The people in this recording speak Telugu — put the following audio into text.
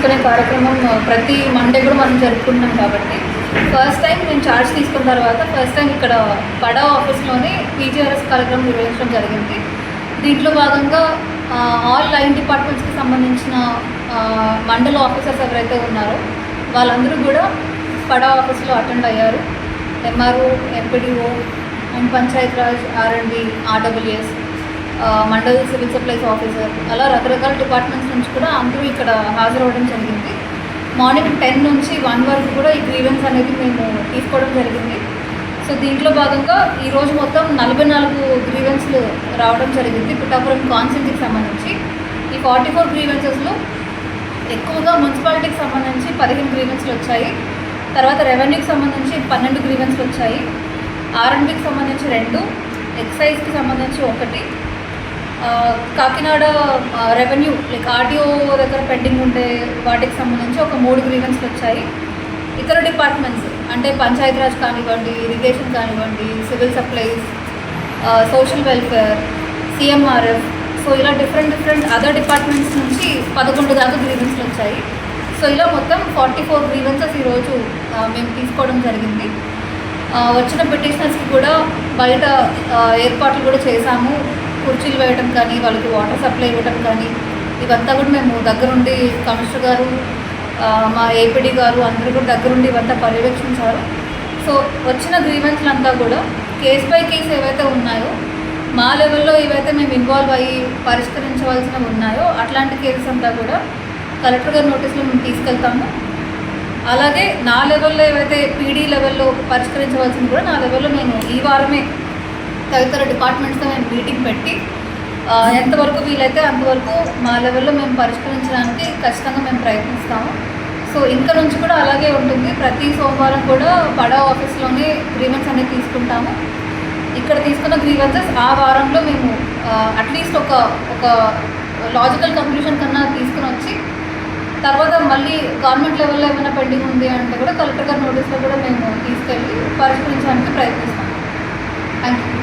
తీసుకునే కార్యక్రమం ప్రతి మండే కూడా మనం జరుపుకుంటున్నాం కాబట్టి ఫస్ట్ టైం నేను ఛార్జ్ తీసుకున్న తర్వాత ఫస్ట్ టైం ఇక్కడ పడా ఆఫీస్లోనే పీజీఆర్ఎస్ కార్యక్రమం నిర్వహించడం జరిగింది. దీంట్లో భాగంగా ఆల్ లైన్ డిపార్ట్మెంట్స్కి సంబంధించిన మండల ఆఫీసర్స్ ఎవరైతే ఉన్నారో వాళ్ళందరూ కూడా పడా ఆఫీస్లో అటెండ్ అయ్యారు. MRO, MPDO and Panchayat Raj, R and B, RWS, mandal civil supplies officer, అలా రకరకాల డిపార్ట్మెంట్స్ నుంచి కూడా అందరూ ఇక్కడ హాజరవ్వడం జరిగింది. మార్నింగ్ 10 నుంచి 1 వరకు కూడా ఈ గ్రీవెన్స్ అనేది మేము తీసుకోవడం జరిగింది. సో దీంట్లో భాగంగా ఈరోజు మొత్తం 44 గ్రీవెన్స్లు రావడం జరిగింది పిఠాపురం కాన్స్టిట్యున్సీకి సంబంధించి. ఈ 44 గ్రీవెన్సెస్లో ఎక్కువగా మున్సిపాలిటీకి సంబంధించి 15 గ్రీవెన్స్లు వచ్చాయి. తర్వాత రెవెన్యూకి సంబంధించి 12 గ్రీవెన్స్లు వచ్చాయి. ఆర్ఎండ్బికి సంబంధించి 2, ఎక్సైజ్కి సంబంధించి 1, కాకినాడ రెవెన్యూ లైక్ ఆర్టీఓ దగ్గర పెండింగ్ ఉండే వాటికి సంబంధించి ఒక 3 గ్రీవెన్స్లు వచ్చాయి. ఇతర డిపార్ట్మెంట్స్ అంటే పంచాయతీరాజ్ కానివ్వండి, ఇరిగేషన్ కానివ్వండి, civil supplies, social welfare, CMRF, so ఇలా డిఫరెంట్ అదర్ డిపార్ట్మెంట్స్ నుంచి 11 దాకా గ్రీవెన్స్లు వచ్చాయి. సో ఇలా మొత్తం 44 గ్రీవెన్సెస్ ఈరోజు మేము తీసుకోవడం జరిగింది. వచ్చిన పిటిషనర్స్కి కూడా బయట ఏర్పాట్లు కూడా చేశాము. కుర్చీలు వేయడం కానీ, వాళ్ళకి వాటర్ సప్లై ఇవ్వడం కానీ, ఇవంతా కూడా మేము దగ్గరుండి కమిషనర్ గారు, మా ఏపీడీ గారు అందరూ కూడా దగ్గరుండి ఇవంతా పర్యవేక్షించారు. సో వచ్చిన గ్రీవెన్స్లంతా కూడా కేస్ బై కేసు ఏవైతే ఉన్నాయో మా లెవెల్లో ఏవైతే మేము ఇన్వాల్వ్ అయ్యి పరిష్కరించవలసినవి ఉన్నాయో అట్లాంటి కేసెస్ అంతా కూడా కలెక్టర్ గారి నోటీస్లో మేము తీసుకెళ్తాము. అలాగే నా లెవెల్లో ఏవైతే పీడీ లెవెల్లో పరిష్కరించవలసింది కూడా నా లెవెల్లో నేను ఈ వారమే తదితర డిపార్ట్మెంట్స్తో మేము మీటింగ్ పెట్టి ఎంతవరకు వీలైతే అంతవరకు మా లెవెల్లో మేము పరిష్కరించడానికి ఖచ్చితంగా మేము ప్రయత్నిస్తాము. సో ఇంకా నుంచి కూడా అలాగే ఉంటుంది. ప్రతి సోమవారం కూడా పడా ఆఫీస్లోనే గ్రీవెన్స్ అనేది తీసుకుంటాము. ఇక్కడ తీసుకున్న గ్రీవెన్సెస్ ఆ వారంలో మేము అట్లీస్ట్ ఒక లాజికల్ కంక్లూషన్ కన్నా తీసుకుని వచ్చి తర్వాత మళ్ళీ గవర్నమెంట్ లెవెల్లో ఏమైనా పెండింగ్ ఉంది అంటే కూడా కలెక్టర్ గారి నోటీస్లో కూడా మేము తీసుకెళ్ళి పరిష్కరించడానికి ప్రయత్నిస్తాము. Thank you.